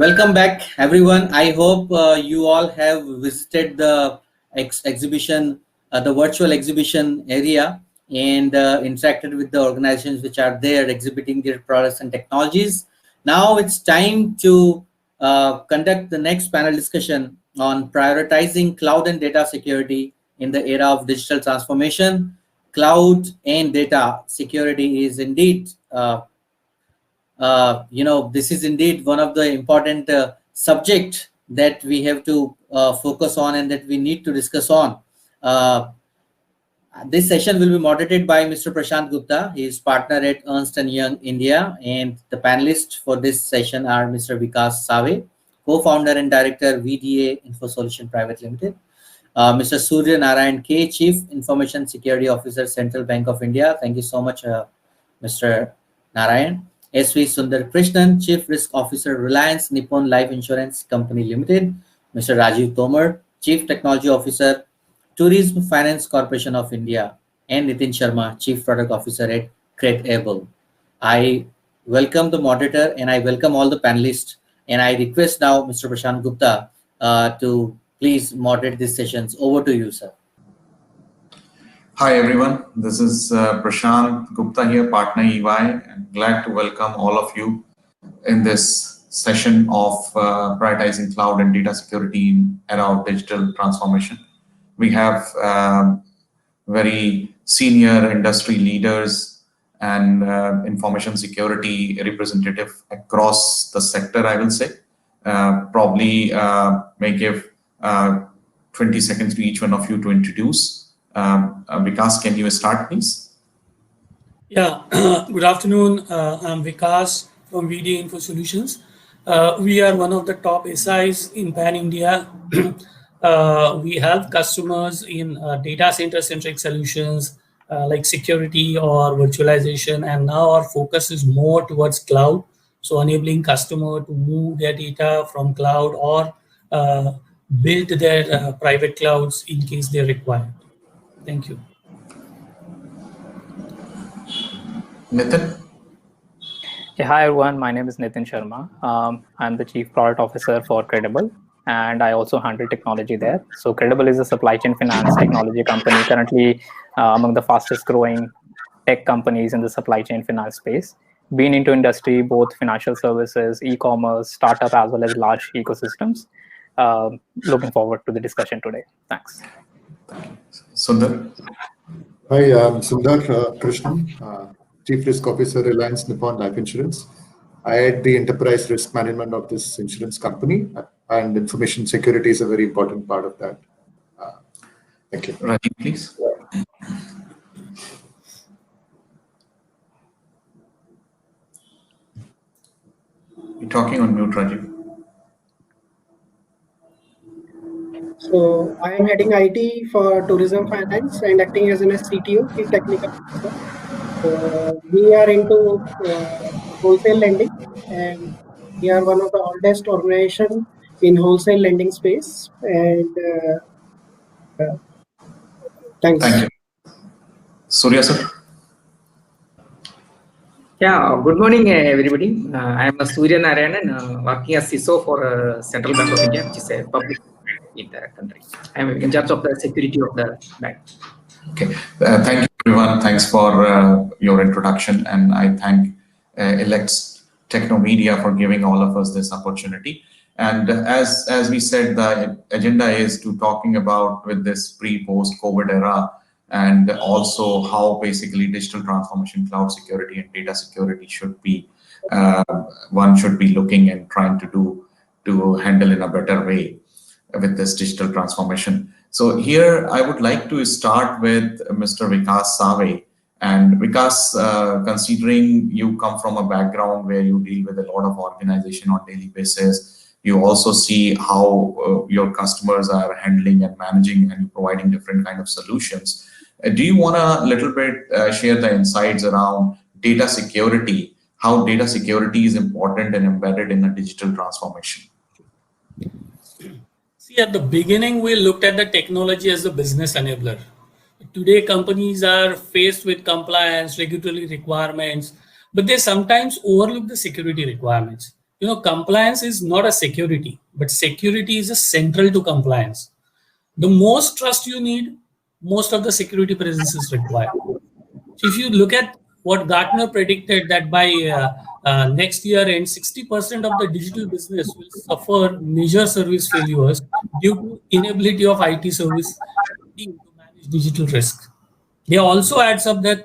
Welcome back, everyone. I hope you all have visited the exhibition, the virtual exhibition area, and interacted with the organizations which are there exhibiting their products and technologies. Now it's time to conduct the next panel discussion on prioritizing cloud and data security in the era of digital transformation. Cloud and data security is indeed this is indeed one of the important subject that we have to focus on and that we need to discuss on. Uh, this session will be moderated by Mr. Prashant Gupta. He is partner at Ernst & Young India, and the panelists for this session are Mr. Vikas Save, co-founder and director, VDA Info Solution Private Limited, Mr. Surya Narayan K, Chief Information Security Officer, Central Bank of India. Thank you so much, Mr. Narayan. S.V. Sundar Krishnan, Chief Risk Officer, Reliance Nippon Life Insurance Company Limited. Mr. Rajiv Tomar, Chief Technology Officer, Tourism Finance Corporation of India. And Nitin Sharma, Chief Product Officer at Credible. I welcome the moderator and I welcome all the panelists. And I request now Mr. Prashant Gupta to please moderate these sessions. Over to you, sir. Hi everyone, this is Prashant Gupta here, partner EY, and glad to welcome all of you in this session of prioritizing cloud and data security in era of digital transformation. We have very senior industry leaders and information security representative across the sector, I will say. Probably may give 20 seconds to each one of you to introduce. Vikas, can you start, please? Yeah, good afternoon. I'm Vikas from VDA Info Solutions. We are one of the top SIs in Pan India. We help customers in data center-centric solutions like security or virtualization, and now our focus is more towards cloud. So enabling customer to move their data from cloud or build their private clouds in case they require. Thank you. Nitin? Yeah, hi everyone, my name is Nitin Sharma. I'm the Chief Product Officer for Credible, and I also handle technology there. So Credible is a supply chain finance technology company, currently among the fastest growing tech companies in the supply chain finance space. Been into industry, both financial services, e-commerce, startup, as well as large ecosystems. Looking forward to the discussion today. Thanks. Sundar? Hi, I'm Sundar Krishnan, Chief Risk Officer, Reliance Nippon Life Insurance. I head the enterprise risk management of this insurance company, and information security is a very important part of that. Thank you. Rajiv, please. You're talking on mute, Rajiv. So I am heading IT for tourism finance and acting as an CTO, Chief Technical Officer. We are into wholesale lending, and we are one of the oldest organization in wholesale lending space. And thanks. Thank you. Surya, sir? Yeah, good morning, everybody. I am Surya Narayanan, working as CISO for Central Bank of India, which is a public in the country. I am in charge of the security of the bank. Okay, thank you everyone. Thanks for your introduction, and I thank Elects Technomedia for giving all of us this opportunity. And as we said, the agenda is to talking about with this pre-post COVID era, and also how basically digital transformation, cloud security, and data security should be one should be looking and trying to do to handle in a better way with this digital transformation. So here I would like to start with Mr. Vikas Save. And Vikas, considering you come from a background where you deal with a lot of organization on daily basis, you also see how your customers are handling and managing and providing different kind of solutions. Do you want to little bit share the insights around data security, how data security is important and embedded in a digital transformation? See, at the beginning, we looked at the technology as a business enabler. Today, companies are faced with compliance, regulatory requirements, but they sometimes overlook the security requirements. compliance is not a security, but security is a central to compliance. The most trust you need, most of the security presence is required. So if you look at what Gartner predicted, that by next year end, 60% of the digital business will suffer major service failures due to inability of IT service team to manage digital risk. They also adds up that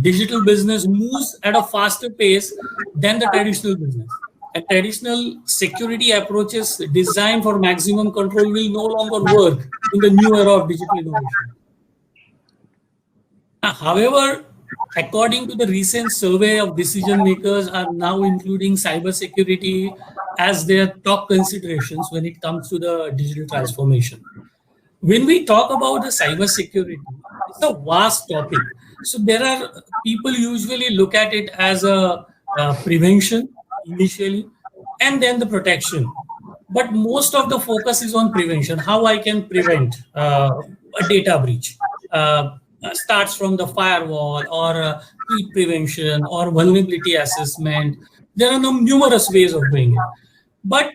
digital business moves at a faster pace than the traditional business. And traditional security approaches designed for maximum control will no longer work in the new era of digital innovation. However, according to the recent survey of decision makers are now including cybersecurity as their top considerations when it comes to the digital transformation. When we talk about the cybersecurity, it's a vast topic. So there are people usually look at it as a prevention initially, and then the protection. But most of the focus is on prevention. How I can prevent a data breach. Starts from the firewall or threat prevention or vulnerability assessment. There are numerous ways of doing it. But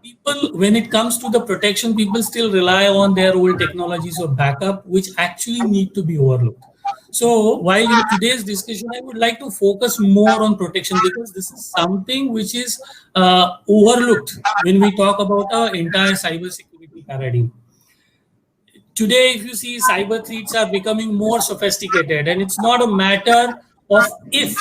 people, when it comes to the protection, people still rely on their old technologies of backup, which actually need to be overlooked. So while in today's discussion, I would like to focus more on protection because this is something which is overlooked when we talk about our entire cybersecurity paradigm. Today, if you see, cyber threats are becoming more sophisticated, and it's not a matter of if,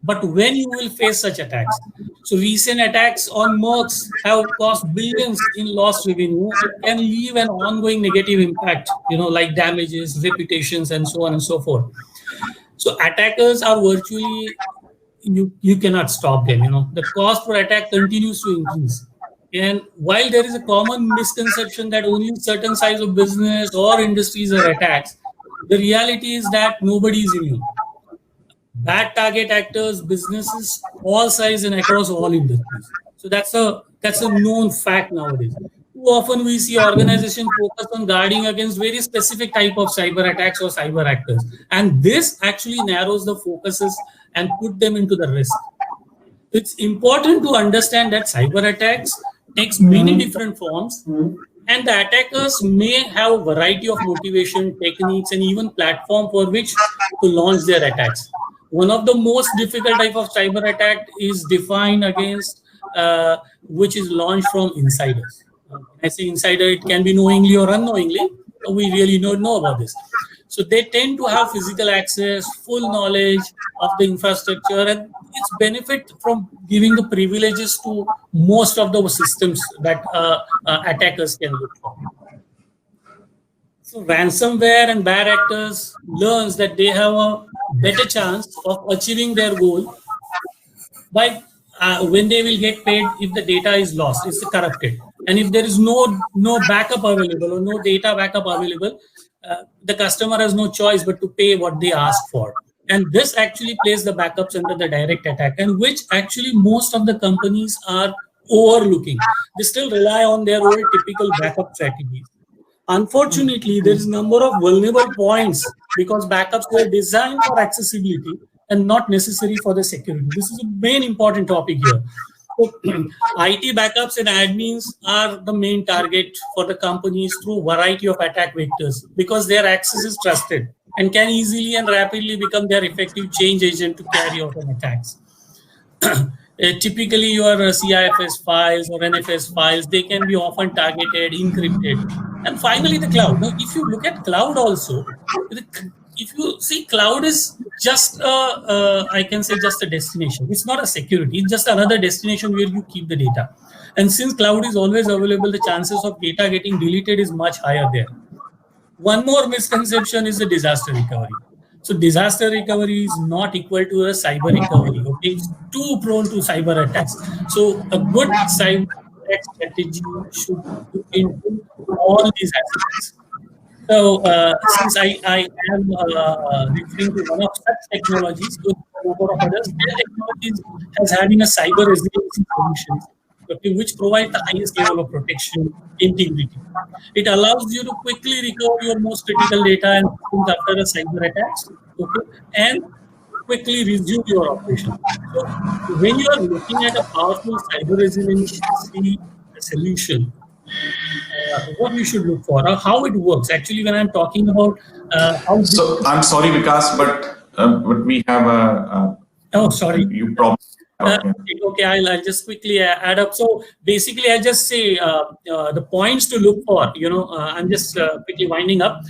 but when you will face such attacks. So recent attacks on Mercs have cost billions in lost revenue and can leave an ongoing negative impact, like damages, reputations, and so on and so forth. So attackers are virtually, you cannot stop them. The cost per attack continues to increase. And while there is a common misconception that only certain size of business or industries are attacked, the reality is that nobody is immune. Bad target actors, businesses, all size and across all industries. So that's a known fact nowadays. Too often we see organizations focus on guarding against very specific type of cyber attacks or cyber actors. And this actually narrows the focuses and put them into the risk. It's important to understand that cyber attacks takes many different forms, and the attackers may have a variety of motivation, techniques, and even platform for which to launch their attacks. One of the most difficult type of cyber attack is defined against, which is launched from insiders. When I say insider, it can be knowingly or unknowingly. We really don't know about this. So they tend to have physical access, full knowledge of the infrastructure, and its benefit from giving the privileges to most of the systems that attackers can look for. So ransomware and bad actors learns that they have a better chance of achieving their goal by when they will get paid if the data is lost, is corrupted. And if there is no backup available or no data backup available, the customer has no choice but to pay what they ask for. And this actually places the backups under the direct attack, and which actually most of the companies are overlooking. They still rely on their old typical backup strategies. Unfortunately, there is a number of vulnerable points because backups were designed for accessibility and not necessary for the security. This is a main important topic here. So, IT backups and admins are the main target for the companies through a variety of attack vectors because their access is trusted and can easily and rapidly become their effective change agent to carry out an attacks. Typically, your CIFS files or NFS files, they can be often targeted, encrypted. And finally, the cloud. Now, if you look at cloud also, if you see, cloud is just I can say just a destination. It's not a security. It's just another destination where you keep the data. And since cloud is always available, the chances of data getting deleted is much higher there. One more misconception is the disaster recovery. So disaster recovery is not equal to a cyber recovery. Okay, it's too prone to cyber attacks. So a good cyber attack strategy should look into all these aspects. So since I am referring to one of such technologies, to a number of others, their technologies has having a cyber resiliency solutions, okay, which provide the highest level of protection, integrity. It allows you to quickly recover your most critical data and after a cyber attacks, okay, and quickly resume your operation. So when you are looking at a powerful cyber resiliency solution, what you should look for, or how it works. Actually, when I'm talking about how this, So I'm sorry, Vikas, but we have oh, sorry. you probably. Okay, I'll just quickly add up. So basically, I'll just say the points to look for. I'm just quickly winding up.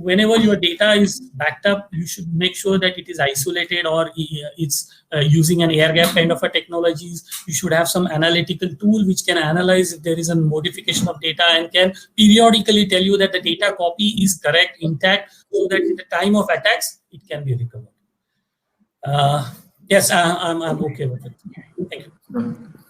Whenever your data is backed up, you should make sure that it is isolated, or it's using an air gap kind of a technologies. You should have some analytical tool which can analyze if there is a modification of data and can periodically tell you that the data copy is correct, intact, so that at the time of attacks, it can be recovered. Yes, I'm okay with it.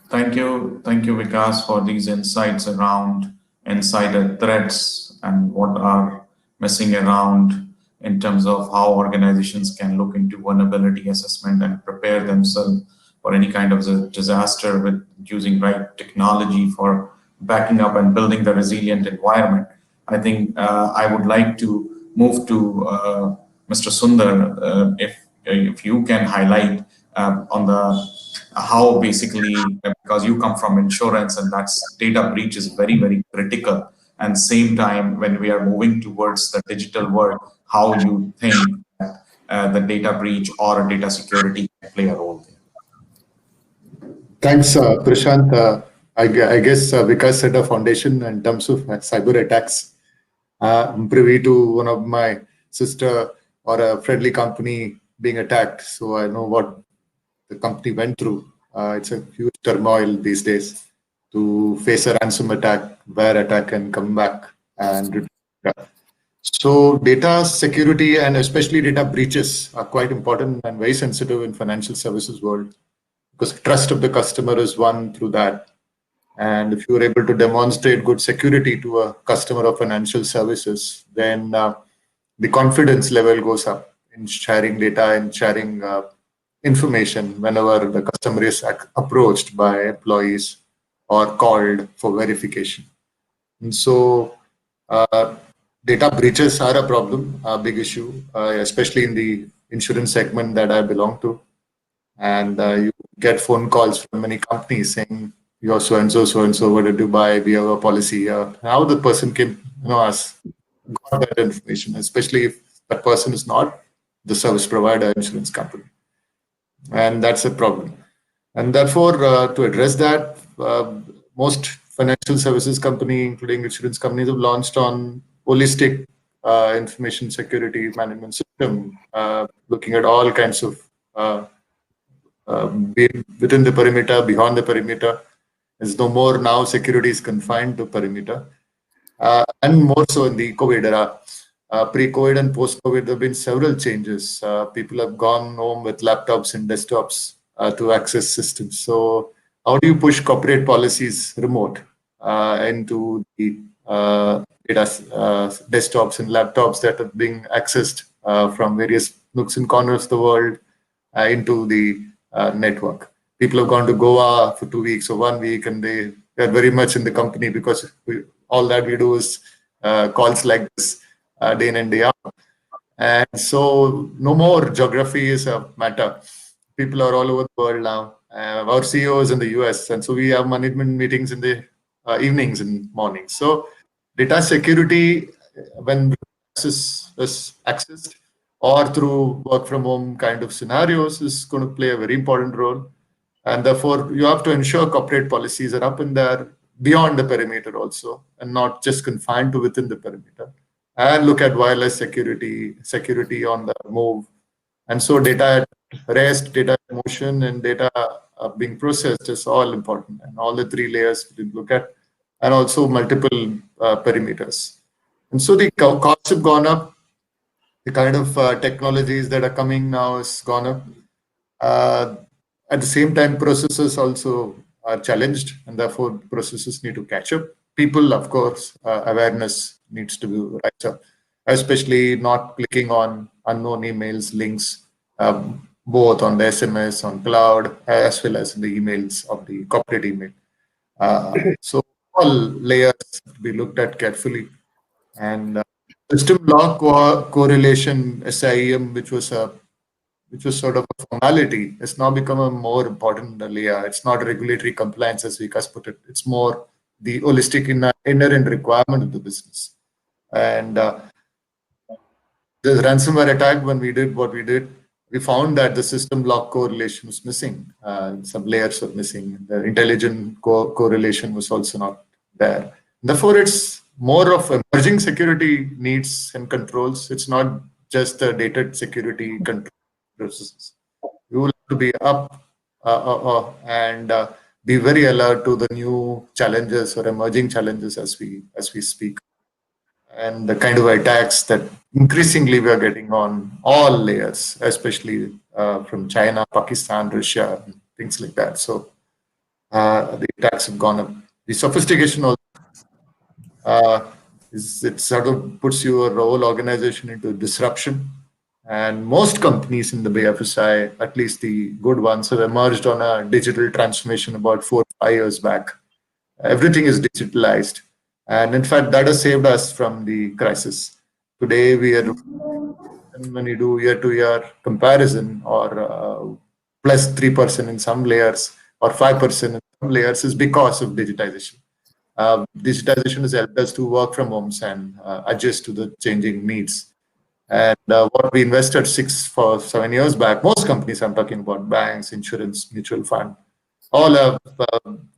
Thank you. Thank you, Vikas, for these insights around insider threats and what are messing around in terms of how organizations can look into vulnerability assessment and prepare themselves for any kind of disaster with using right technology for backing up and building the resilient environment. I think I would like to move to Mr. Sundar, if you can highlight on the how basically, because you come from insurance and that's data breach is very, very critical. And same time, when we are moving towards the digital world, how you think the data breach or data security can play a role there? Thanks, Prashant. I guess Vikas set a foundation in terms of cyber attacks. I'm privy to one of my sister or a friendly company being attacked, so I know what the company went through. It's a huge turmoil these days to face a ransom attack, where attack can come back and so data security and especially data breaches are quite important and very sensitive in financial services world, because trust of the customer is won through that. And if you are able to demonstrate good security to a customer of financial services, then the confidence level goes up in sharing data and sharing information whenever the customer is approached by employees or called for verification. And so data breaches are a problem, a big issue, especially in the insurance segment that I belong to. And you get phone calls from many companies saying, you're so-and-so, what did you buy? We have a policy. How the person can, got that information, especially if that person is not the service provider insurance company. And that's a problem. And therefore, to address that, most financial services company, including insurance companies, have launched on holistic information security management system, looking at all kinds of within the perimeter, beyond the perimeter. There's no more now security is confined to perimeter. And more so in the COVID era. Pre-COVID and post-COVID, there have been several changes. People have gone home with laptops and desktops to access systems. So how do you push corporate policies remote into the desktops and laptops that are being accessed from various nooks and corners of the world into the network? People have gone to Goa for 2 weeks or 1 week, and they are very much in the company because all that we do is calls like this day in and day out. And so no more geography is a matter. People are all over the world now. Our CEO is in the US, and so we have management meetings in the evenings and mornings. So data security, when access is accessed or through work from home kind of scenarios, is going to play a very important role. And therefore, you have to ensure corporate policies are up in there beyond the perimeter also, and not just confined to within the perimeter. And look at wireless security on the move. And so data at rest, data at motion, and data being processed is all important. And all the three layers we look at, and also multiple perimeters. And so the costs have gone up. The kind of technologies that are coming now has gone up. At the same time, processes also are challenged, and therefore processes need to catch up. People, of course, awareness needs to be right up, especially not clicking on unknown emails, links, both on the SMS, on cloud, as well as in the emails of the corporate email. So all layers to be looked at carefully. And System law correlation, SIEM, which was sort of a formality, has now become a more important layer. It's not regulatory compliance, as Vikas put it. It's more the holistic inherent requirement of the business. And the ransomware attack, when we did what we did, we found that the system lock correlation was missing. Some layers were missing. The intelligent correlation was also not there. Therefore, it's more of emerging security needs and controls. It's not just the data security control processes. You will have to be up and be very alert to the new challenges or emerging challenges as we speak, and the kind of attacks that increasingly we are getting on all layers, especially from China, Pakistan, Russia, things like that. So the attacks have gone up. The sophistication also it sort of puts your whole organization into disruption. And most companies in the BFSI, at least the good ones, have emerged on a digital transformation about 4 or 5 years back. Everything is digitalized. And in fact, that has saved us from the crisis. Today, when you do year-to-year comparison, or plus 3% in some layers, or 5% in some layers, is because of digitization. Digitization has helped us to work from homes and adjust to the changing needs. And what we invested 6 or 7 years back, most companies, I'm talking about banks, insurance, mutual fund, all have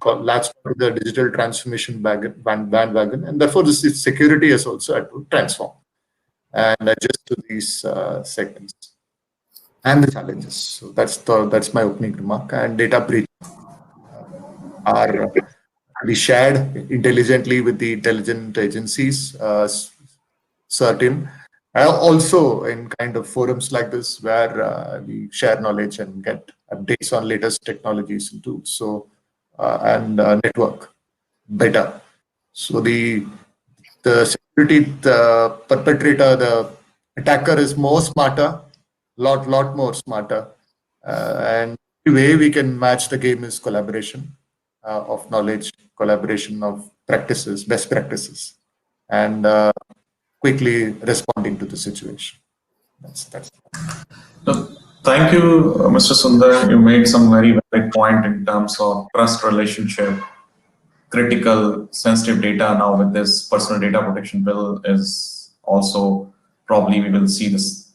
latched to the digital transformation bandwagon, and therefore this security has also had to transform and adjust to these segments and the challenges. So that's my opening remark. And data breach are be shared intelligently with the intelligent agencies, certain. Also in kind of forums like this where we share knowledge and get updates on latest technologies and tools. So and network better. So the security, the perpetrator, the attacker is more smarter, lot more smarter, and the way we can match the game is collaboration of knowledge, collaboration of practices, best practices, and quickly responding to the situation. That's. So, thank you, Mr. Sundar. You made some very valid point in terms of trust relationship, critical sensitive data. Now with this personal data protection bill is also probably we will see this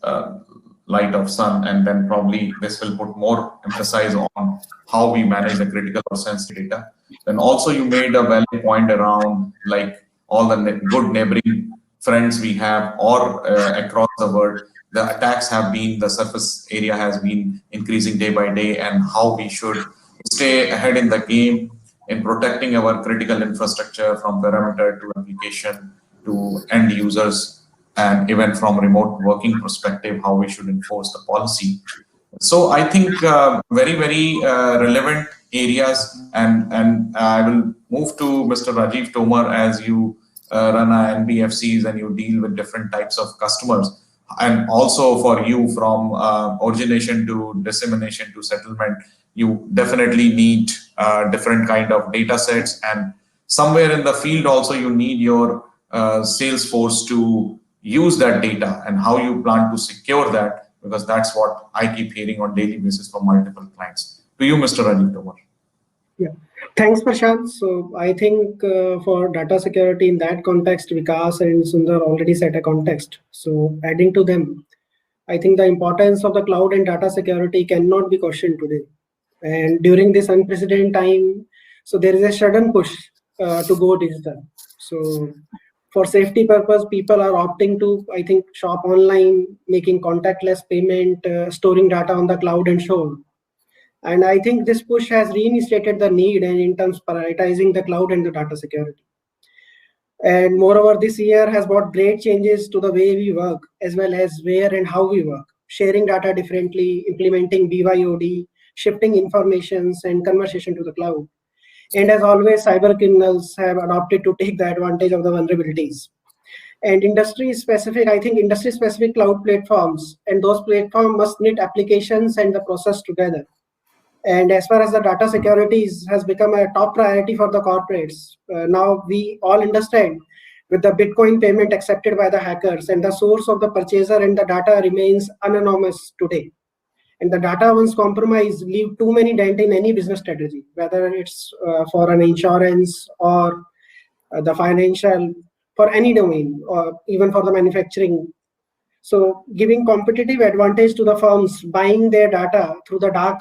light of sun, and then probably this will put more emphasis on how we manage the critical or sensitive data. Then also you made a valid point around like all the good neighboring friends we have or across the world. The attacks have been, the surface area has been increasing day by day, and how we should stay ahead in the game in protecting our critical infrastructure from parameter to application to end users, and even from remote working perspective, how we should enforce the policy. So I think very, very relevant areas, and I will move to Mr. Rajiv Tomar, as you run NBFCs and you deal with different types of customers. And also for you, from origination to dissemination to settlement, you definitely need different kind of data sets, and somewhere in the field also you need your sales force to use that data, and how you plan to secure that, because that's what I keep hearing on daily basis from multiple clients. To you, Mr. Rajiv Tomar. Yeah, thanks, Prashant. So I think for data security in that context, Vikas and Sundar already set a context. So adding to them, I think the importance of the cloud and data security cannot be questioned today. And during this unprecedented time, so there is a sudden push to go digital. So for safety purpose, people are opting to, I think, shop online, making contactless payment, storing data on the cloud and so on. And I think this push has reinstated the need and in terms of prioritizing the cloud and the data security. And moreover, this year has brought great changes to the way we work, as well as where and how we work, sharing data differently, implementing BYOD, shifting informations and conversation to the cloud. And as always, cyber criminals have adopted to take the advantage of the vulnerabilities. And industry-specific, I think industry-specific cloud platforms, and those platforms must knit applications and the process together. And as far as the data security has become a top priority for the corporates, now we all understand with the Bitcoin payment accepted by the hackers, and the source of the purchaser and the data remains anonymous today. And the data once compromised leave too many dent in any business strategy, whether it's for an insurance or the financial, for any domain, or even for the manufacturing. So giving competitive advantage to the firms buying their data through the dark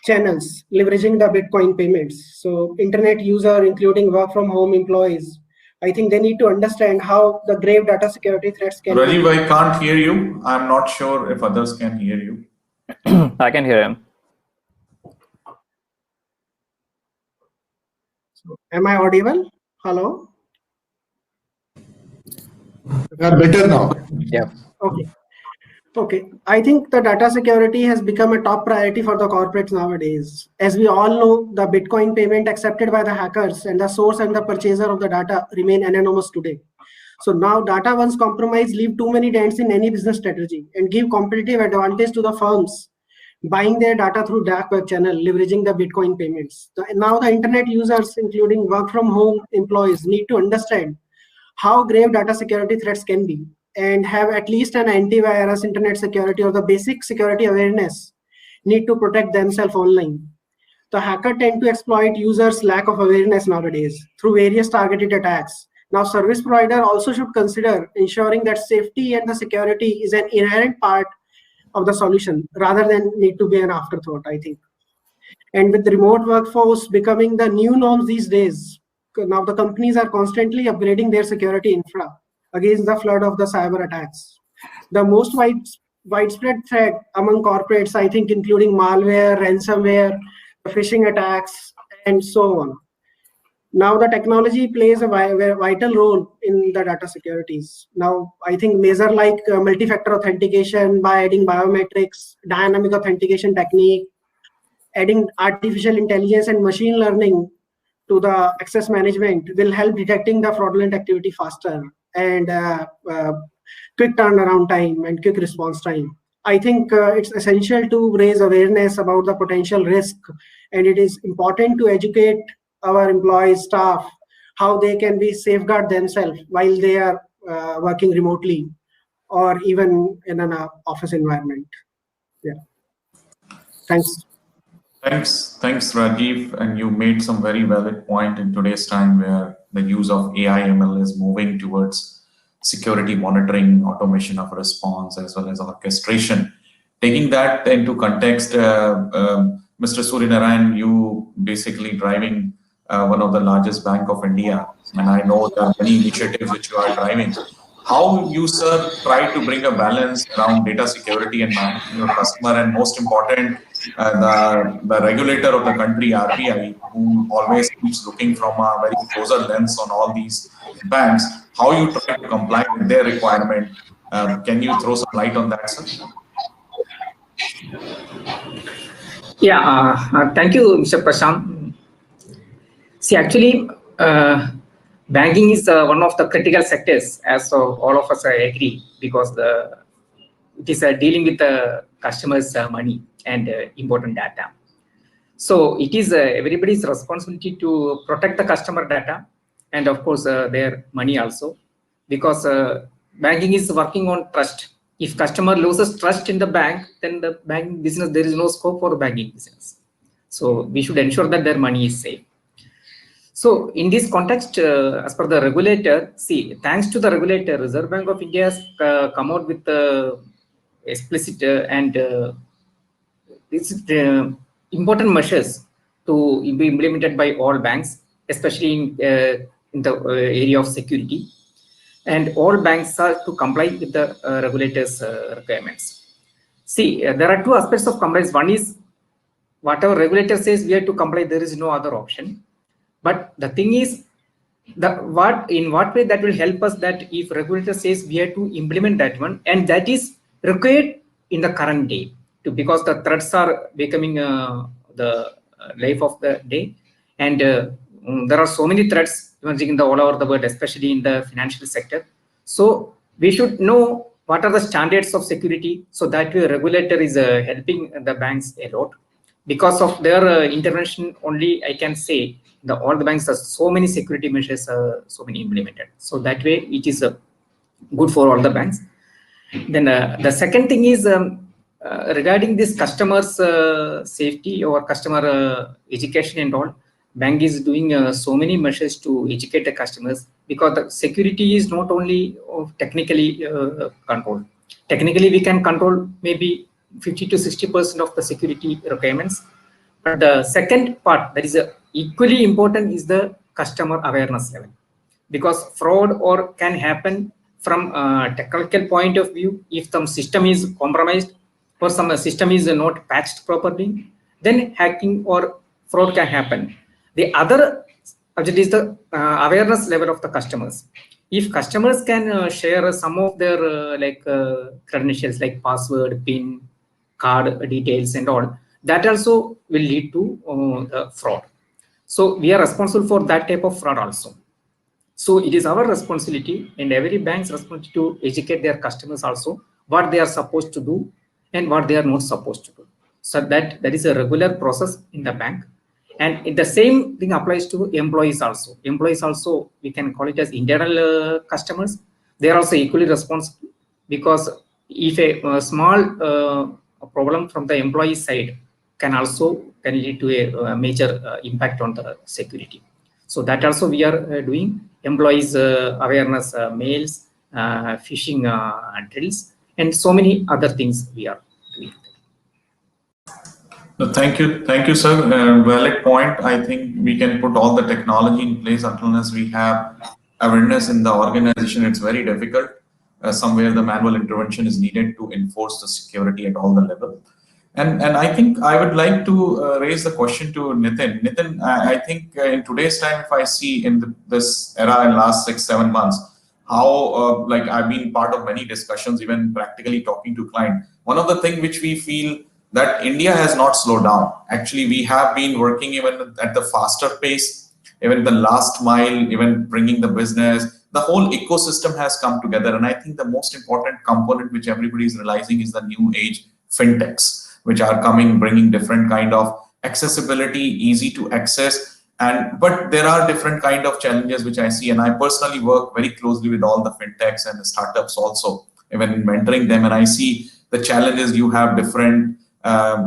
channels, leveraging the Bitcoin payments. So internet user, including work from home employees, I think they need to understand how the grave data security threats can Rajiv, I can't hear you. I'm not sure if others can hear you. I can hear him. Am I audible? Hello? Better now. Yeah. Okay. Okay. I think the data security has become a top priority for the corporates nowadays. As we all know, the Bitcoin payment accepted by the hackers and the source and the purchaser of the data remain anonymous today. So now data once compromised leave too many dents in any business strategy and give competitive advantage to the firms buying their data through dark web channel, leveraging the Bitcoin payments. Now the internet users, including work from home employees, need to understand how grave data security threats can be and have at least an antivirus, internet security, or the basic security awareness need to protect themselves online. The hacker tend to exploit users' lack of awareness nowadays through various targeted attacks. Now, service provider also should consider ensuring that safety and the security is an inherent part of the solution rather than need to be an afterthought, I think. And with the remote workforce becoming the new norms these days, now the companies are constantly upgrading their security infra against the flood of the cyber attacks. The most widespread threat among corporates, I think, including malware, ransomware, phishing attacks, and so on. Now the technology plays a vital role in the data securities. Now, I think measure like multi-factor authentication by adding biometrics, dynamic authentication technique, adding artificial intelligence and machine learning to the access management will help detecting the fraudulent activity faster and quick turnaround time and quick response time. I think it's essential to raise awareness about the potential risk, and it is important to educate our employees, staff, how they can be safeguard themselves while they are working remotely or even in an office environment. Yeah. Thanks. Thanks, Rajiv. And you made some very valid point in today's time where the use of AI ML is moving towards security monitoring, automation of response, as well as orchestration. Taking that into context, Mr. Suryanarayan, you basically driving one of the largest bank of India, and I know there are many initiatives which you are driving. How you, sir, try to bring a balance around data security and managing your customer, and most important, the regulator of the country, RBI, who always keeps looking from a very closer lens on all these banks, how you try to comply with their requirement? Can you throw some light on that, sir? Yeah, thank you, Mr. Prashant. See, actually, banking is one of the critical sectors, as all of us agree, because it is dealing with the customers' money and important data. So it is everybody's responsibility to protect the customer data and, of course, their money also, because banking is working on trust. If customer loses trust in the bank, then the banking business, there is no scope for banking business. So we should ensure that their money is safe. So in this context, as per the regulator, see, thanks to the regulator, Reserve Bank of India has come out with explicit and important measures to be implemented by all banks, especially in the area of security. And all banks are to comply with the regulators' requirements. See, there are two aspects of compliance. One is whatever regulator says we have to comply, there is no other option. But the thing is, in what way that will help us, that if regulator says we have to implement that one, and that is required in the current day, because the threats are becoming the life of the day, and there are so many threats emerging all over the world, especially in the financial sector. So we should know what are the standards of security, so that way regulator is helping the banks a lot. Because of their intervention only, I can say all the banks have so many security measures, so many implemented. So that way it is good for all the banks. Then the second thing is regarding this customers safety or customer education and all. Bank is doing so many measures to educate the customers, because the security is not only technically controlled. Technically, we can control maybe 50 to 60% of the security requirements. But the second part that is equally important is the customer awareness level, because fraud or can happen from a technical point of view. If some system is compromised or some system is not patched properly, then hacking or fraud can happen. The other object is the awareness level of the customers. If customers can share some of their credentials like password, PIN, card details and all, that also will lead to the fraud. So we are responsible for that type of fraud also. So it is our responsibility and every bank's responsibility to educate their customers also what they are supposed to do and what they are not supposed to do. So that is a regular process in the bank. And the same thing applies to employees also. Employees also, we can call it as internal customers. They are also equally responsible, because if a small problem from the employee side can lead to a major impact on the security. So that also we are doing employees awareness mails, phishing drills, and so many other things we are doing. Thank you, sir. Valid point. I think we can put all the technology in place unless we have awareness in the organization. It's very difficult. Somewhere the manual intervention is needed to enforce the security at all the level. And I think I would like to raise the question to Nitin. Nitin, I think in today's time, if I see in this era in last 6-7 months, how I've been part of many discussions, even practically talking to clients. One of the things which we feel that India has not slowed down. Actually, we have been working even at the faster pace, even the last mile, even bringing the business. The whole ecosystem has come together. And I think the most important component which everybody is realizing is the new age fintechs, which are coming, bringing different kind of accessibility, easy to access. But there are different kind of challenges which I see. And I personally work very closely with all the fintechs and the startups also, even in mentoring them. And I see the challenges. You have different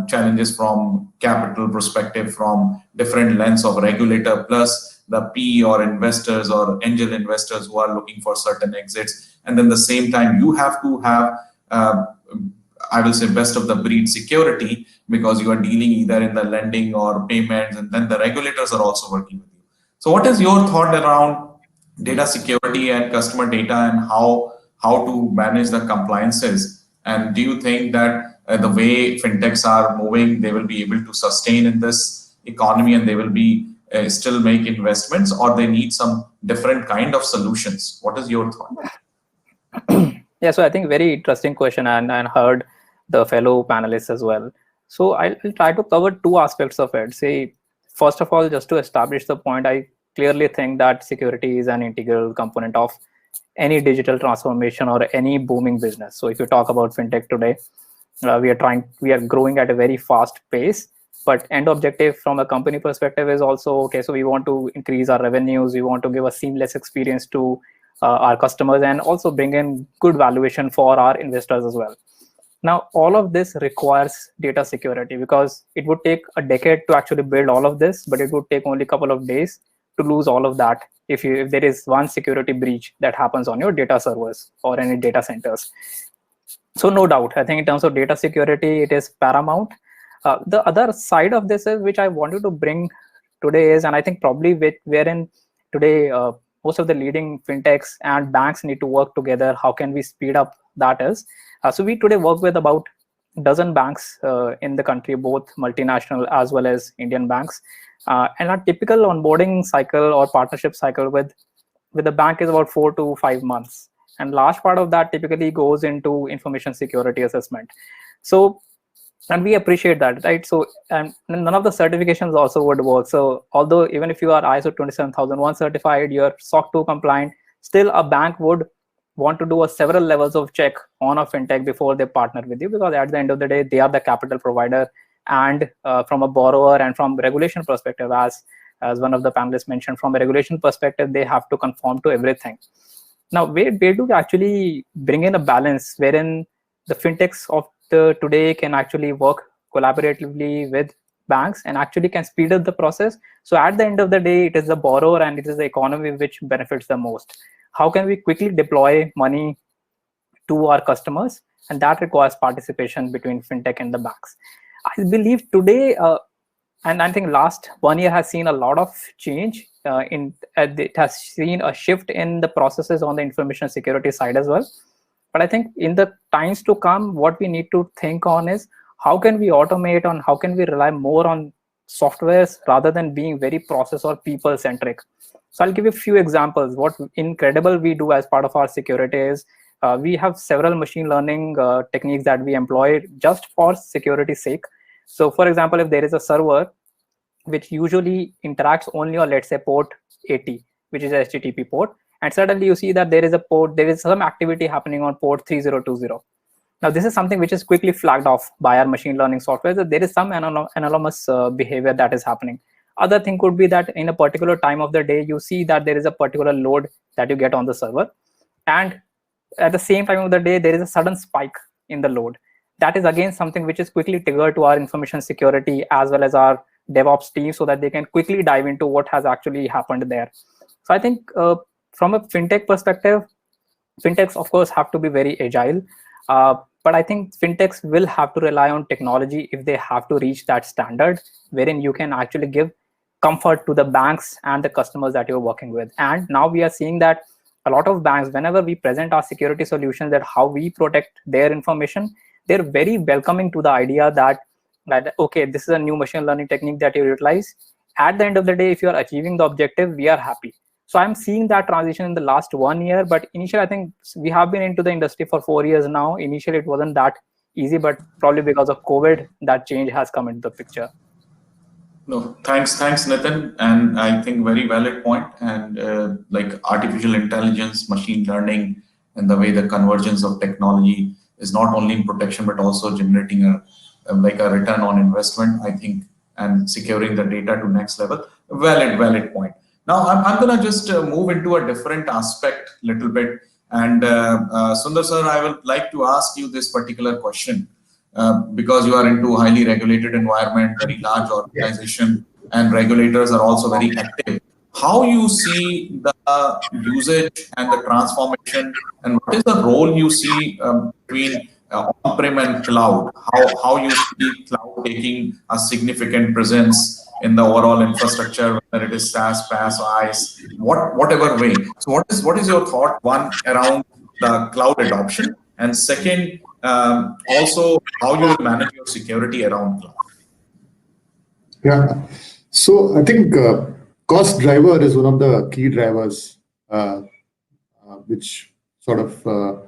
challenges from capital perspective, from different lens of regulator, plus the PE or investors or angel investors who are looking for certain exits. And then the same time, you have to have, I will say, best of the breed security, because you are dealing either in the lending or payments, and then the regulators are also working with you. So what is your thought around data security and customer data, and how to manage the compliances? And do you think that the way fintechs are moving, they will be able to sustain in this economy and they will be still make investments, or they need some different kind of solutions? What is your thought? Yeah, so I think very interesting question, and heard the fellow panelists as well. So I'll try to cover two aspects of it. Say, first of all, just to establish the point, I clearly think that security is an integral component of any digital transformation or any booming business. So if you talk about fintech today, we are growing at a very fast pace, but end objective from a company perspective is also, okay, so we want to increase our revenues, we want to give a seamless experience to our customers, and also bring in good valuation for our investors as well. Now, all of this requires data security, because it would take a decade to actually build all of this, but it would take only a couple of days to lose all of that if there is one security breach that happens on your data servers or any data centers. So no doubt, I think in terms of data security, it is paramount. The other side of this is, which I wanted to bring today is, and I think probably wherein today most of the leading fintechs and banks need to work together, how can we speed up that is. So we today work with about a dozen banks in the country, both multinational as well as Indian banks. And our typical onboarding cycle or partnership cycle with the bank is about 4 to 5 months. And large part of that typically goes into information security assessment. So, and we appreciate that, right? So, and none of the certifications also would work. So although even if you are ISO 27001 certified, you're SOC 2 compliant, still a bank would want to do several levels of check on a fintech before they partner with you, because at the end of the day, they are the capital provider. And from a borrower and from regulation perspective, as as one of the panelists mentioned, from a regulation perspective, they have to conform to everything. Now, where do we actually bring in a balance wherein the fintechs of today can actually work collaboratively with banks and actually can speed up the process? So at the end of the day, it is the borrower and it is the economy which benefits the most. How can we quickly deploy money to our customers? And that requires participation between fintech and the banks. I believe today, and I think last 1 year has seen a lot of change. It has seen a shift in the processes on the information security side as well. But I think in the times to come, what we need to think on is how can we automate and how can we rely more on softwares rather than being very process or people centric. So I'll give you a few examples. What in Credible we do as part of our security is we have several machine learning techniques that we employ just for security's sake. So for example, if there is a server which usually interacts only on, let's say, port 80, which is a HTTP port, and suddenly you see that there is some activity happening on port 3020. Now, this is something which is quickly flagged off by our machine learning software, that there is some anomalous behavior that is happening. Other thing could be that in a particular time of the day, you see that there is a particular load that you get on the server. And at the same time of the day, there is a sudden spike in the load. That is again something which is quickly triggered to our information security as well as our DevOps team so that they can quickly dive into what has actually happened there. So I think from a fintech perspective, fintechs, of course, have to be very agile. But I think fintechs will have to rely on technology if they have to reach that standard wherein you can actually give comfort to the banks and the customers that you're working with. And now we are seeing that a lot of banks, whenever we present our security solutions, that how we protect their information, they're very welcoming to the idea that okay, this is a new machine learning technique that you utilize. At the end of the day, if you are achieving the objective, we are happy. So I'm seeing that transition in the last 1 year, but initially I think we have been into the industry for 4 years now. Initially it wasn't that easy, but probably because of COVID, that change has come into the picture. No, thanks, Nitin. And I think very valid point. And like artificial intelligence, machine learning, and the way the convergence of technology is not only in protection, but also generating a return on investment, I think, and securing the data to next level. Valid point. Now, I'm going to just move into a different aspect a little bit. And Sundar sir, I would like to ask you this particular question because you are into a highly regulated environment, very large organization, and regulators are also very active. How you see the usage and the transformation, and what is the role you see between on-prem and cloud? How you see cloud taking a significant presence in the overall infrastructure, whether it is SaaS, PaaS, IaaS, whatever way. So what is your thought, one, around the cloud adoption, and second, also how you will manage your security around cloud? Yeah, so I think cost driver is one of the key drivers which sort of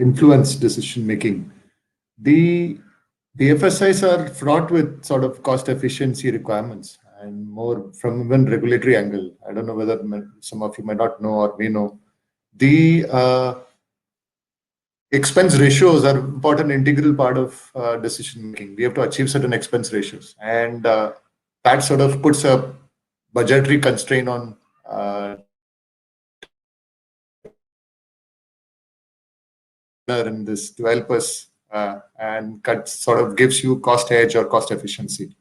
influence decision making. The FSIs are fraught with sort of cost efficiency requirements and more from even regulatory angle. I don't know whether some of you might not know or may know. The expense ratios are important integral part of decision making. We have to achieve certain expense ratios, and that sort of puts a budgetary constraint on in this to help us and sort of gives you cost edge or cost efficiency.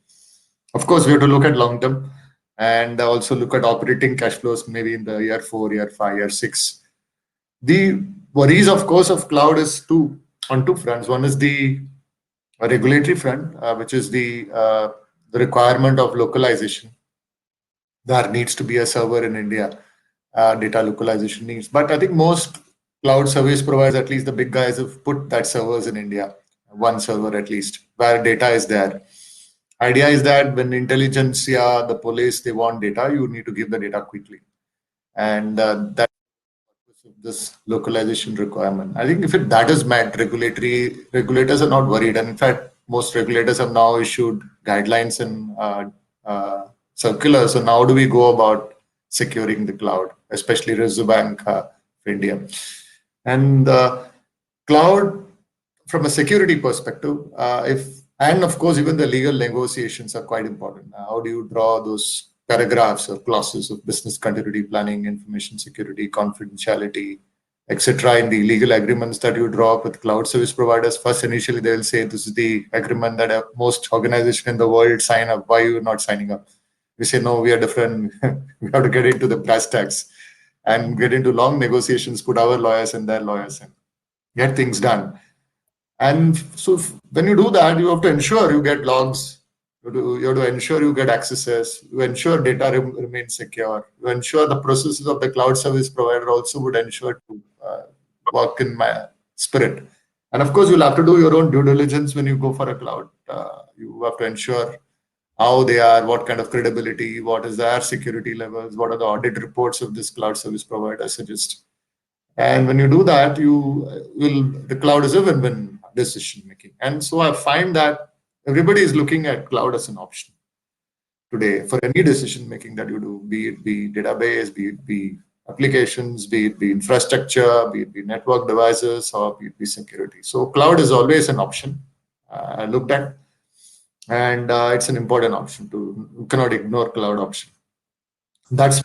Of course, we have to look at long term and also look at operating cash flows maybe in the year 4, year 5, year 6. The worries, of course, of cloud is on two fronts. One is the regulatory front, which is the requirement of localization. There needs to be a server in India, data localization needs. But I think most cloud service providers, at least the big guys, have put that servers in India, one server at least, where data is there. Idea is that when intelligence, the police, they want data, you need to give the data quickly. And that this localization requirement. I think if that is met, regulators are not worried. And in fact, most regulators have now issued guidelines and circulars. So now do we go about securing the cloud, especially Reserve Bank of India. And cloud, from a security perspective, if And of course, even the legal negotiations are quite important. How do you draw those paragraphs or clauses of business continuity planning, information security, confidentiality, etc. in the legal agreements that you draw up with cloud service providers? First, initially, they'll say this is the agreement that most organizations in the world sign up. Why are you not signing up? We say, no, we are different. We have to get into the brass tacks and get into long negotiations, put our lawyers and their lawyers in, get things done. And so when you do that, you have to ensure you get logs, you have to ensure you get accesses, you ensure data remains secure, you ensure the processes of the cloud service provider also would ensure to work in my spirit. And of course, you'll have to do your own due diligence when you go for a cloud. You have to ensure how they are, what kind of credibility, what is their security levels, what are the audit reports of this cloud service provider suggest. And when you do that, the cloud is a win-win decision making. And so I find that everybody is looking at cloud as an option today for any decision making that you do, be it be database, be it be applications, be it be infrastructure, be it be network devices, or be it be security. So cloud is always an option looked at, and it's an important option. You cannot ignore cloud option. That's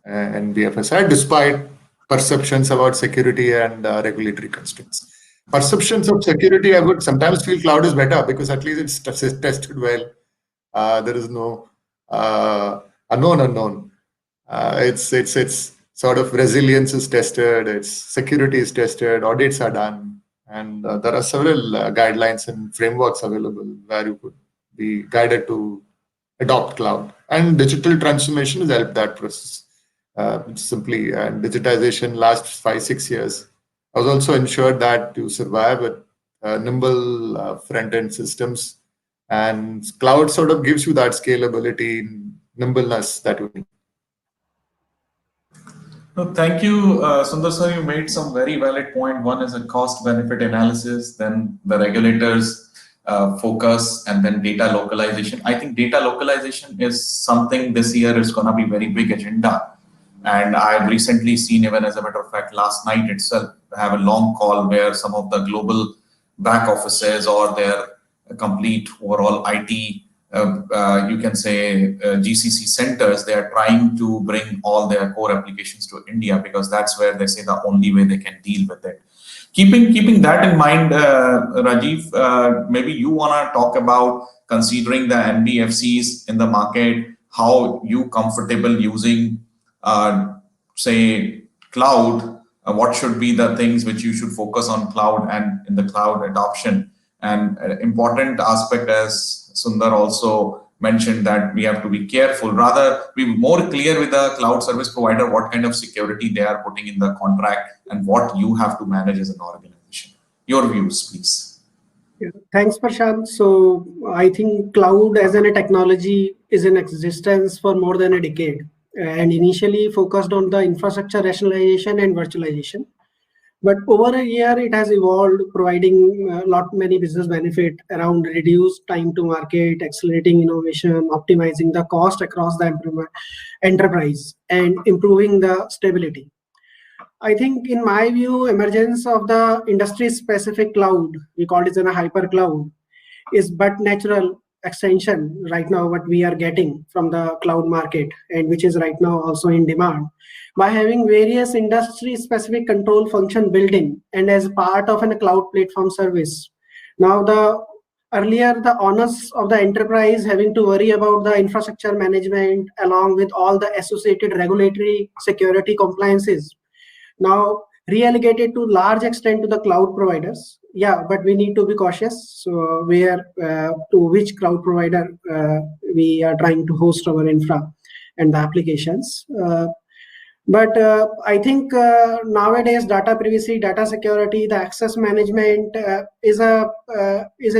and BFSI, despite perceptions about security and regulatory constraints. Perceptions of security, I would sometimes feel cloud is better because at least it's tested well. There is no unknown. It's sort of resilience is tested, its security is tested, audits are done, and there are several guidelines and frameworks available where you could be guided to adopt cloud. And digital transformation has helped that process. Simply, and digitization last 5-6 years has also ensured that you survive with nimble front-end systems, and cloud sort of gives you that scalability, nimbleness that you need. No, thank you, Sundar sir. You made some very valid point. One is a cost-benefit analysis, then the regulators focus, and then data localization. I think data localization is something this year is going to be very big agenda. And I've recently seen, even as a matter of fact, last night itself, have a long call where some of the global back offices or their complete overall IT, you can say GCC centers, they are trying to bring all their core applications to India because that's where they say the only way they can deal with it. Keeping that in mind, Rajiv, maybe you want to talk about considering the NBFCs in the market, how you comfortable using say cloud, what should be the things which you should focus on cloud and in the cloud adoption. And an important aspect, as Sundar also mentioned, that we have to be careful, rather be more clear with the cloud service provider what kind of security they are putting in the contract and what you have to manage as an organization. Your views, please. Yeah, thanks, Prashant. So I think cloud as a technology is in existence for more than a decade, and initially focused on the infrastructure rationalization and virtualization. But over a year, it has evolved, providing many business benefit around reduced time to market, accelerating innovation, optimizing the cost across the enterprise, and improving the stability. I think, in my view, emergence of the industry-specific cloud, we call it a hyper cloud, is but natural extension right now what we are getting from the cloud market, and which is right now also in demand, by having various industry specific control function built in and as part of a cloud platform service. Now earlier the onus of the enterprise having to worry about the infrastructure management along with all the associated regulatory security compliances, now relegated to large extent to the cloud providers. Yeah, but we need to be cautious. So where to which cloud provider we are trying to host our infra and the applications. But I think nowadays data privacy, data security, the access management is a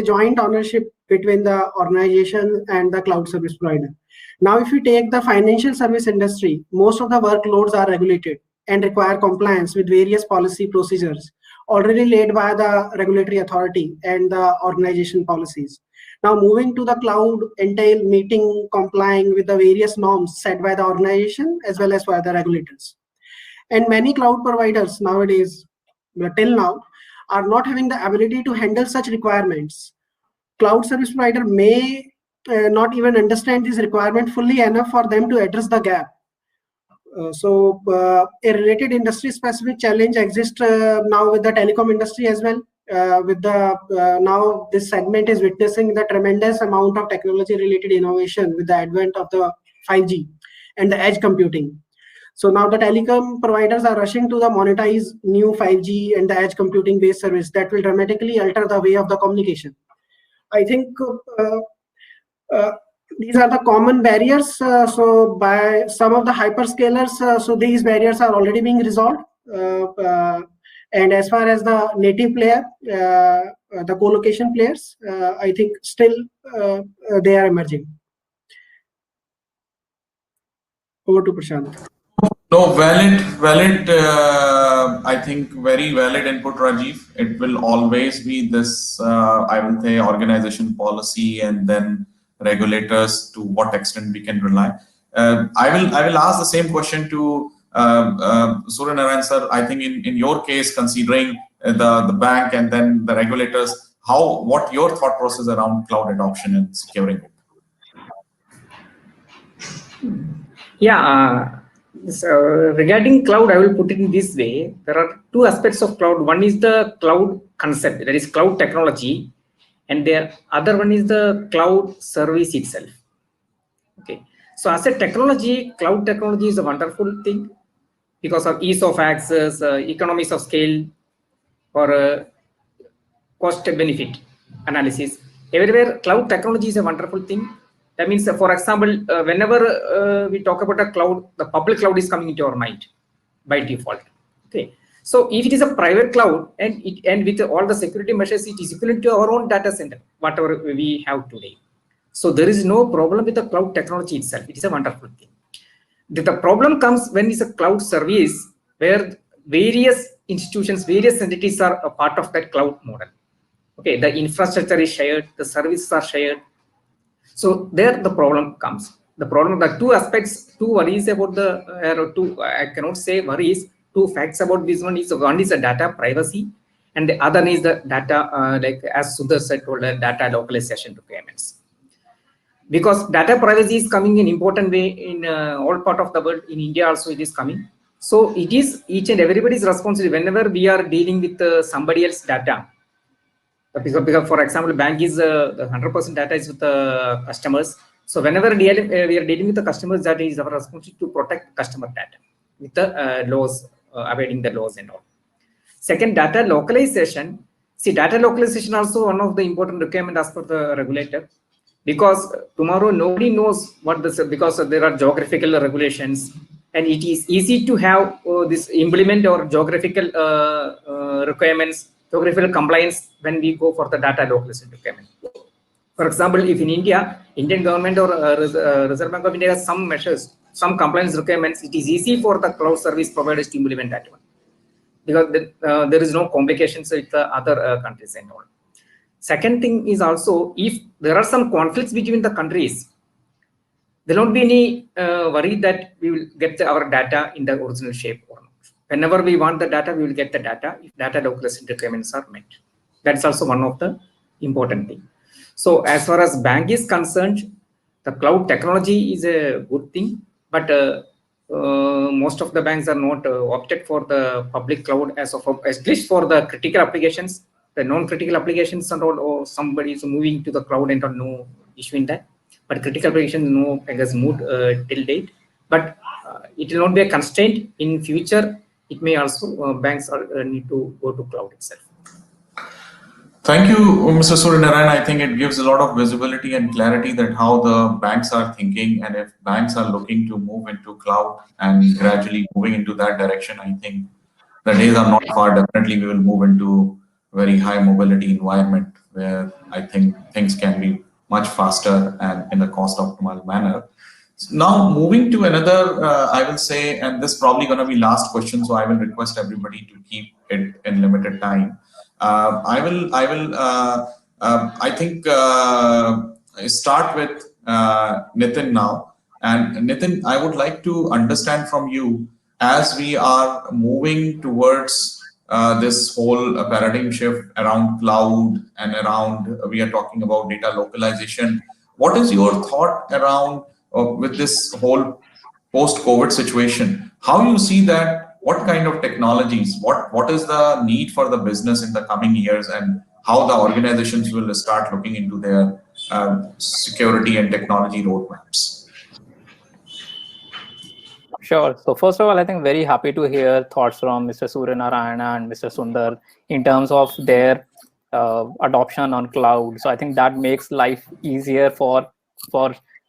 joint ownership between the organization and the cloud service provider. Now, if you take the financial service industry, most of the workloads are regulated and require compliance with various policy procedures already laid by the regulatory authority and the organization policies. Now, moving to the cloud entail meeting, complying with the various norms set by the organization as well as by the regulators. And many cloud providers nowadays, till now, are not having the ability to handle such requirements. cloud service provider may not even understand this requirement fully enough for them to address the gap. So a related industry specific challenge exists now with the telecom industry as well. With the now this segment is witnessing the tremendous amount of technology related innovation with the advent of the 5G and the edge computing. So now the telecom providers are rushing to the monetize new 5G and the edge computing based service that will dramatically alter the way of the communication. I think these are the common barriers. So by some of the hyperscalers, so these barriers are already being resolved. And as far as the native player, the co-location players, I think still they are emerging. Over to Prashant. No, valid. I think very valid input, Rajiv. It will always be this, I will say, organization policy and then regulators to what extent we can rely. I will ask the same question to Surya Narayan sir. I think in your case, considering the bank and then the regulators, what your thought process around cloud adoption and securing it? Yeah. So regarding cloud, I will put it in this way. There are two aspects of cloud. One is the cloud concept, that is cloud technology, and the other one is the cloud service itself. Okay. So as a technology, cloud technology is a wonderful thing because of ease of access, economies of scale, or cost benefit analysis. Everywhere, cloud technology is a wonderful thing. That means, for example, whenever we talk about a cloud, the public cloud is coming into our mind by default. Okay, so if it is a private cloud and with all the security measures, it is equivalent to our own data center, whatever we have today. So there is no problem with the cloud technology itself. It is a wonderful thing. The problem comes when it's a cloud service where various institutions, various entities are a part of that cloud model. Okay, the infrastructure is shared, the services are shared. So there the problem comes. The problem, the two aspects, two worries about the, I cannot say worries, two facts about this one is the data privacy and the other is the data, like as Sundar said, called data localization requirements. Because data privacy is coming in important way in all part of the world, in India also it is coming. So it is each and everybody's responsibility whenever we are dealing with somebody else's data. Because for example, bank is 100% data is with the customers. So whenever we are dealing with the customers, that is our responsibility to protect customer data with the laws, abiding the laws and all. Second, data localization. See, data localization also one of the important requirement as per the regulator, because tomorrow nobody knows what this, because there are geographical regulations, and it is easy to have this implement or geographical requirements, geographical compliance when we go for the data localization requirement. For example, if in India, Indian government or Reserve Bank of India has some measures, some compliance requirements, it is easy for the cloud service providers to implement that one, because there is no complications with the other countries and all. Second thing is also, if there are some conflicts between the countries, there won't be any worry that we will get our data in the original shape or not. Whenever we want the data, we will get the data if data localization requirements are met. That's also one of the important things. So as far as bank is concerned, the cloud technology is a good thing, but most of the banks are not opted for the public cloud as of, at least for the critical applications. The non-critical applications and all, or somebody is moving to the cloud and no issue in that. But critical applications, no, I guess, moved till date. But it will not be a constraint in future. It may also banks need to go to cloud itself. Thank you, Mr. Surya Narayan. I think it gives a lot of visibility and clarity that how the banks are thinking, and if banks are looking to move into cloud and gradually moving into that direction, I think the days are not far. Definitely, we will move into very high mobility environment where I think things can be much faster and in a cost optimal manner. Now moving to another, I will say, and this is probably going to be last question, so I will request everybody to keep it in limited time. I think start with Nitin now. And Nitin, I would like to understand from you, as we are moving towards this whole paradigm shift around cloud and around, we are talking about data localization. What is your thought around with this whole post-COVID situation? How you see that? What kind of technologies? What is the need for the business in the coming years, and how the organizations will start looking into their security and technology roadmaps? Sure. So first of all, I think very happy to hear thoughts from Mr. Suryanarayana and Mr. Sundar in terms of their adoption on cloud. So I think that makes life easier for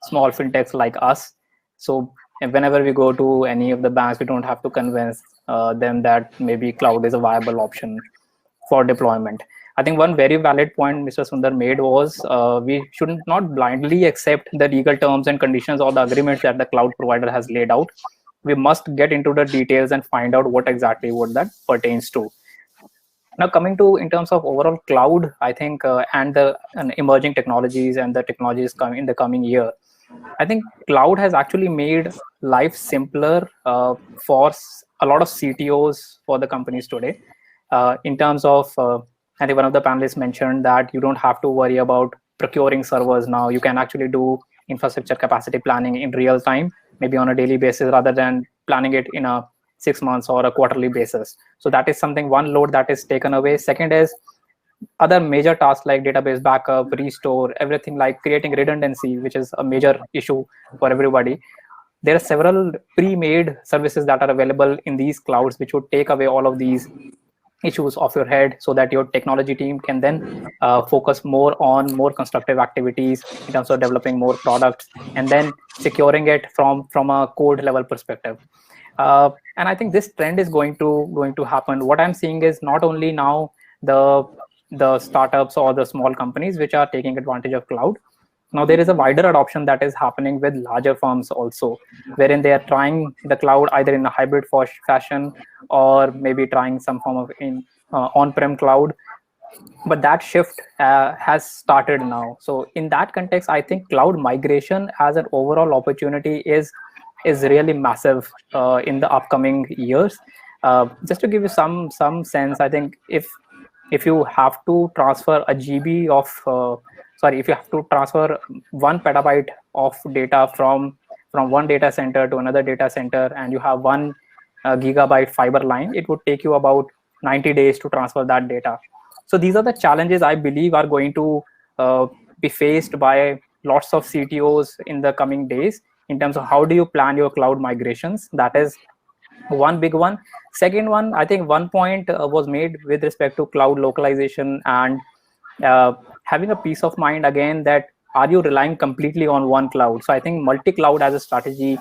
small fintechs like us. So whenever we go to any of the banks, we don't have to convince them that maybe cloud is a viable option for deployment. I think one very valid point Mr. Sundar made was we should not blindly accept the legal terms and conditions or the agreements that the cloud provider has laid out. We must get into the details and find out what exactly what that pertains to. Now, coming to in terms of overall cloud, I think and the emerging technologies and the technologies coming in the coming year, I think cloud has actually made life simpler for a lot of CTOs for the companies today. In terms of, I think one of the panelists mentioned that you don't have to worry about procuring servers now. You can actually do infrastructure capacity planning in real time, maybe on a daily basis, rather than planning it in a 6 months or a quarterly basis. So that is something, one load that is taken away. Second is other major tasks like database backup, restore, everything like creating redundancy, which is a major issue for everybody. There are several pre-made services that are available in these clouds, which would take away all of these issues off your head, so that your technology team can then focus more on more constructive activities in terms of developing more products and then securing it from a code level perspective. And I think this trend is going to happen. What I'm seeing is not only now the startups or the small companies which are taking advantage of cloud. Now there is a wider adoption that is happening with larger firms also, wherein they are trying the cloud either in a hybrid fashion or maybe trying some form of on-prem cloud. But that shift has started now. So in that context, I think cloud migration as an overall opportunity is really massive in the upcoming years. Just to give you some sense, I think if you have to transfer a GB of if you have to transfer 1 petabyte of data from one data center to another data center, and you have 1 gigabyte fiber line, it would take you about 90 days to transfer that data. So these are the challenges I believe are going to be faced by lots of CTOs in the coming days in terms of how do you plan your cloud migrations. That is one big one. Second one, I think one point was made with respect to cloud localization and having a peace of mind again, that are you relying completely on one cloud? So I think multi-cloud as a strategy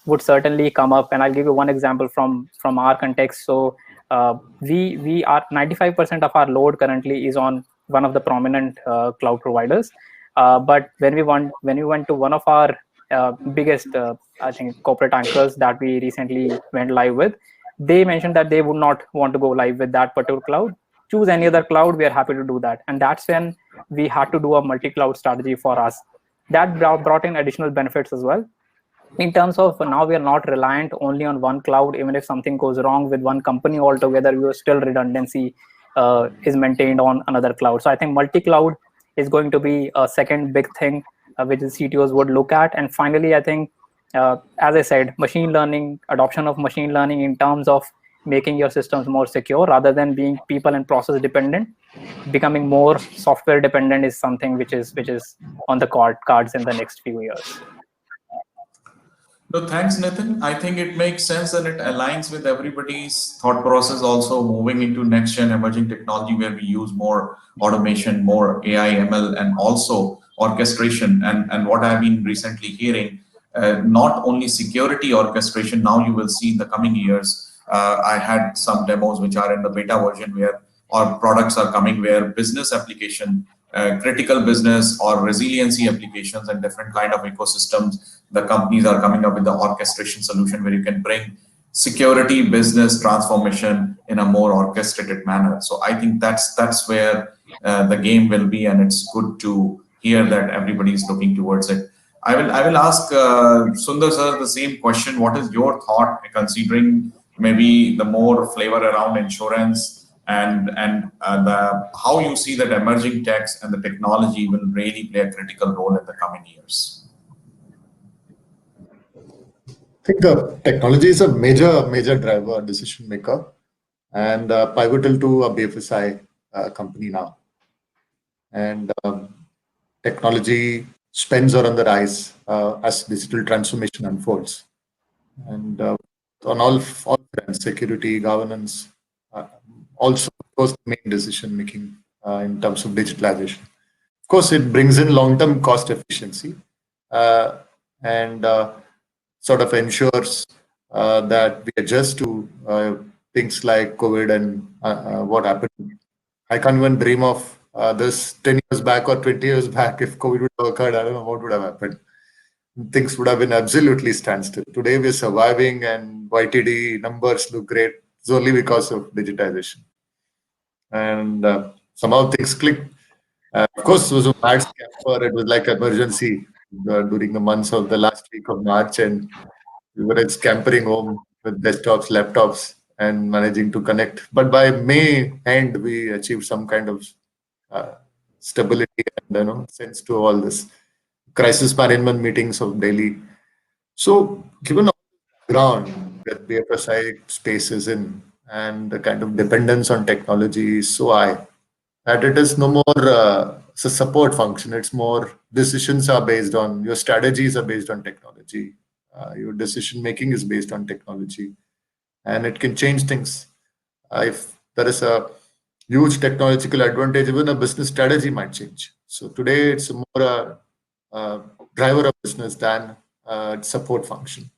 would certainly come up, and I'll give you one example from our context. So we are 95% of our load currently is on one of the prominent cloud providers, but when we went to one of our biggest I think corporate anchors that we recently went live with, they mentioned that they would not want to go live with that particular cloud. Choose any other cloud, we are happy to do that. And that's when we had to do a multi-cloud strategy for us. That brought in additional benefits as well. In terms of now we are not reliant only on one cloud. Even if something goes wrong with one company altogether, we are still redundancy is maintained on another cloud. So I think multi-cloud is going to be a second big thing which the CTOs would look at. And finally, I think, as I said, machine learning, adoption of machine learning in terms of making your systems more secure rather than being people and process dependent, becoming more software dependent is something which is on the cards in the next few years. No, thanks, Nitin. I think it makes sense and it aligns with everybody's thought process, also moving into next gen emerging technology where we use more automation, more AI, ML, and also orchestration. And what I've been recently hearing, not only security orchestration, now you will see in the coming years. I had some demos which are in the beta version where our products are coming, where business application, critical business or resiliency applications and different kind of ecosystems, the companies are coming up with the orchestration solution where you can bring security business transformation in a more orchestrated manner. So I think that's where the game will be, and it's good to hear that everybody is looking towards it. I will ask Sundar sir the same question. What is your thought, considering maybe the more flavor around insurance and how you see that emerging techs and the technology will really play a critical role in the coming years. I think the technology is a major driver, decision maker, and pivotal to a BFSI company now. And technology spends are on the rise as digital transformation unfolds. And on all fronts, security, governance, also of course the main decision making in terms of digitalization. Of course, it brings in long-term cost efficiency and sort of ensures that we adjust to things like COVID and what happened. I can't even dream of this 10 years back or 20 years back. If COVID would have occurred, I don't know what would have happened. Things would have been absolutely standstill. Today we're surviving and YTD numbers look great. It's only because of digitization. And somehow things clicked. Of course, it was a mad scamper. It was like emergency during the months of the last week of March, and we were scampering home with desktops, laptops, and managing to connect. But by May end, we achieved some kind of stability and sense to all this crisis management meetings of daily. So, given all the ground that BFSI space is in, and the kind of dependence on technology is so high, that it is no more it's a support function. It's more decisions are based on, your strategies are based on technology. Your decision making is based on technology, and it can change things. If there is a huge technological advantage, even a business strategy might change. So today it's more a driver of business than support function.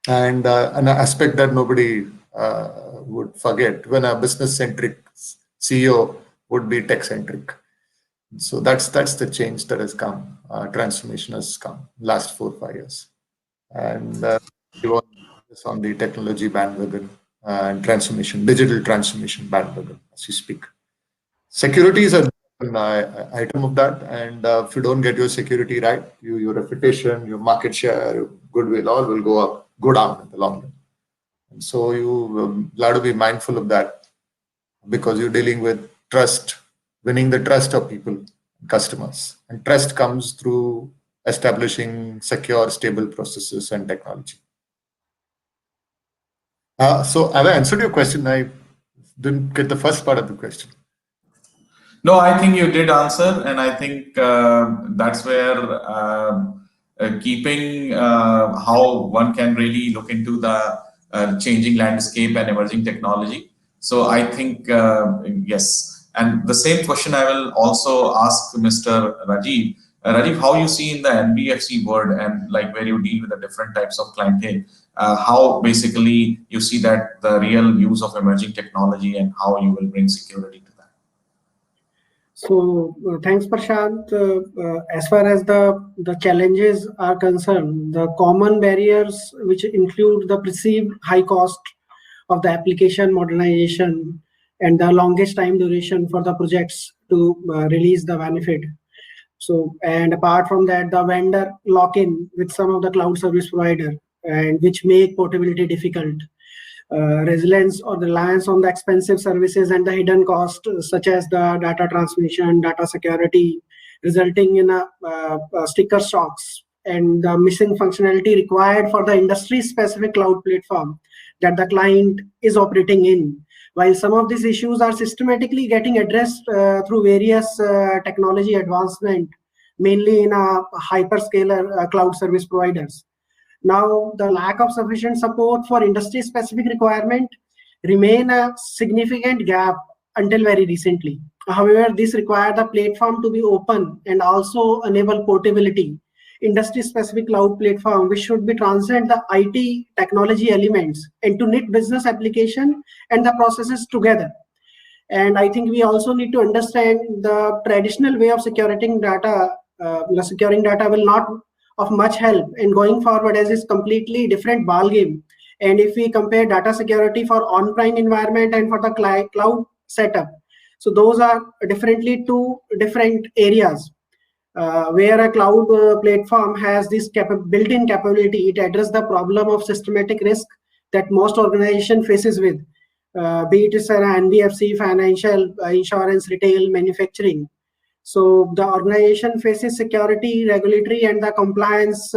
And an aspect that nobody would forget, when a business-centric CEO would be tech-centric. So that's the change that has come. Transformation has come last 4 or 5 years, and we want this on the technology bandwagon and transformation, digital transformation bandwagon as you speak. Security is an item of that, and if you don't get your security right, your reputation, your market share, your goodwill, all will go down in the long run. And so you have to be mindful of that, because you're dealing with trust, winning the trust of people, customers. And trust comes through establishing secure, stable processes and technology. So have I answered your question? I didn't get the first part of the question. No, I think you did answer, and I think that's where keeping how one can really look into the changing landscape and emerging technology. So I think, yes. And the same question I will also ask Mr. Rajiv. Rajiv, how you see in the NBFC world, and like where you deal with the different types of clientele, how basically you see that the real use of emerging technology and how you will bring security to that? So thanks, Prashant. As far as the challenges are concerned, the common barriers, which include the perceived high cost of the application modernization and the longest time duration for the projects to release the benefit. So, and apart from that, the vendor lock-in with some of the cloud service provider, and which make portability difficult. Resilience or reliance on the expensive services and the hidden cost, such as the data transmission, data security, resulting in a sticker shocks, and the missing functionality required for the industry-specific cloud platform that the client is operating in. While some of these issues are systematically getting addressed through various technology advancement, mainly in hyperscaler cloud service providers. Now, the lack of sufficient support for industry-specific requirement remain a significant gap until very recently. However, this requires the platform to be open and also enable portability. Industry-specific cloud platform, which should be transcend the IT technology elements and to knit business application and the processes together. And I think we also need to understand the traditional way of securing data. Securing data will not of much help in going forward, as is completely different ball game. And if we compare data security for on-prem environment and for the cloud setup, so those are differently two different areas. Where a cloud platform has this built-in capability, it addresses the problem of systematic risk that most organization faces with. be it an NBFC, financial, insurance, retail, manufacturing. So the organization faces security, regulatory, and the compliance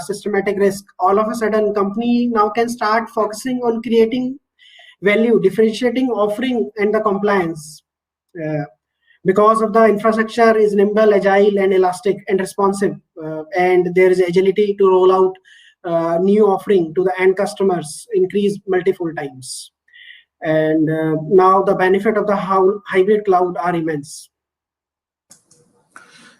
systematic risk. All of a sudden, company now can start focusing on creating value, differentiating offering, and the compliance. Because of the infrastructure is nimble, agile, and elastic and responsive, and there is agility to roll out new offering to the end customers, increase multiple times. And now the benefit of the hybrid cloud are immense.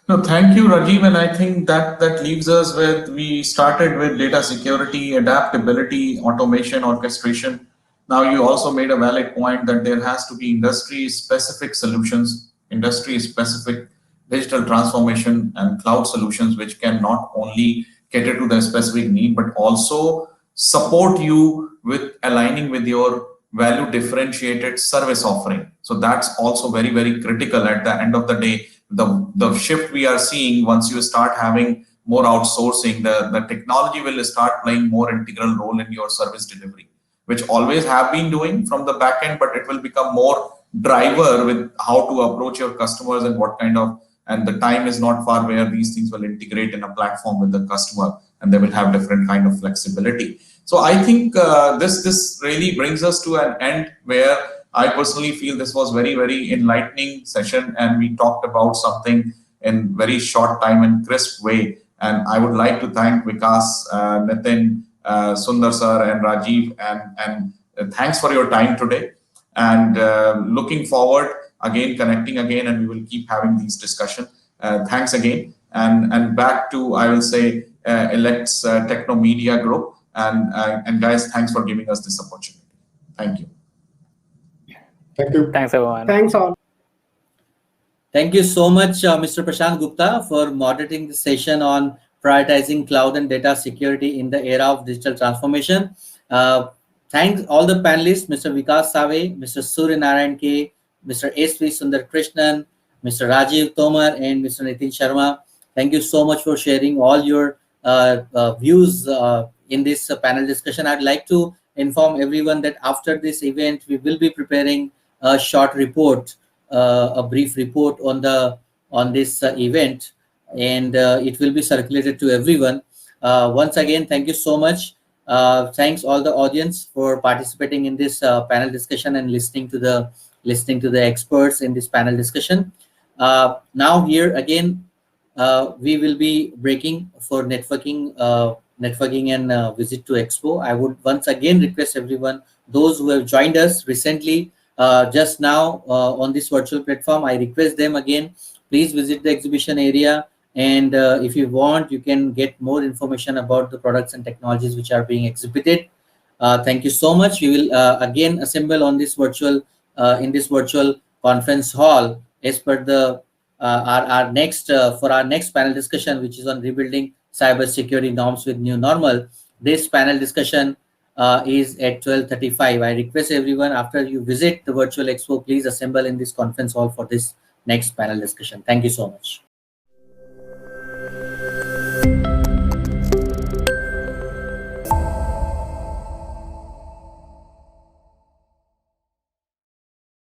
No, thank you, Rajiv. And I think that leaves us with, we started with data security, adaptability, automation, orchestration. Now you also made a valid point that there has to be industry-specific solutions, industry-specific digital transformation and cloud solutions, which can not only cater to the specific need, but also support you with aligning with your value differentiated service offering. So that's also very, very critical. At the end of the day, the shift we are seeing, once you start having more outsourcing, the technology will start playing more integral role in your service delivery, which always have been doing from the back end, but it will become more driver with how to approach your customers and what kind of, and the time is not far where these things will integrate in a platform with the customer, and they will have different kind of flexibility. So I think this really brings us to an end where I personally feel this was very, very enlightening session, and we talked about something in very short time and crisp way. And I would like to thank Vikas, Nitin, Sundar sir, and Rajiv, and thanks for your time today. And looking forward again, connecting again, and we will keep having these discussions. Thanks again, and back to, I will say, Elects Techno Media Group, and guys, thanks for giving us this opportunity. Thank you. Thank you. Thanks, everyone. Thanks all. Thank you so much, Mr. Prashant Gupta, for moderating the session on prioritizing cloud and data security in the era of digital transformation. Thanks all the panelists, Mr. Vikas Save, Mr. Surya Narayan K, Mr. S.V. Sundar Krishnan, Mr. Rajiv Tomar, and Mr. Nitin Sharma. Thank you so much for sharing all your views in this panel discussion. I'd like to inform everyone that after this event, we will be preparing a short report, a brief report on this event, and it will be circulated to everyone. Once again, thank you so much. Thanks all the audience for participating in this panel discussion and listening to the experts in this panel discussion. Now here again, we will be breaking for networking and visit to Expo. I would once again request everyone, those who have joined us recently, just now on this virtual platform, I request them again, please visit the exhibition area. And if you want, you can get more information about the products and technologies which are being exhibited. Thank you so much. We will again assemble on this virtual in this virtual conference hall as per the our next for our next panel discussion, which is on rebuilding cybersecurity norms with new normal. This panel discussion is at 12:35. I request everyone, after you visit the virtual expo, please assemble in this conference hall for this next panel discussion. Thank you so much.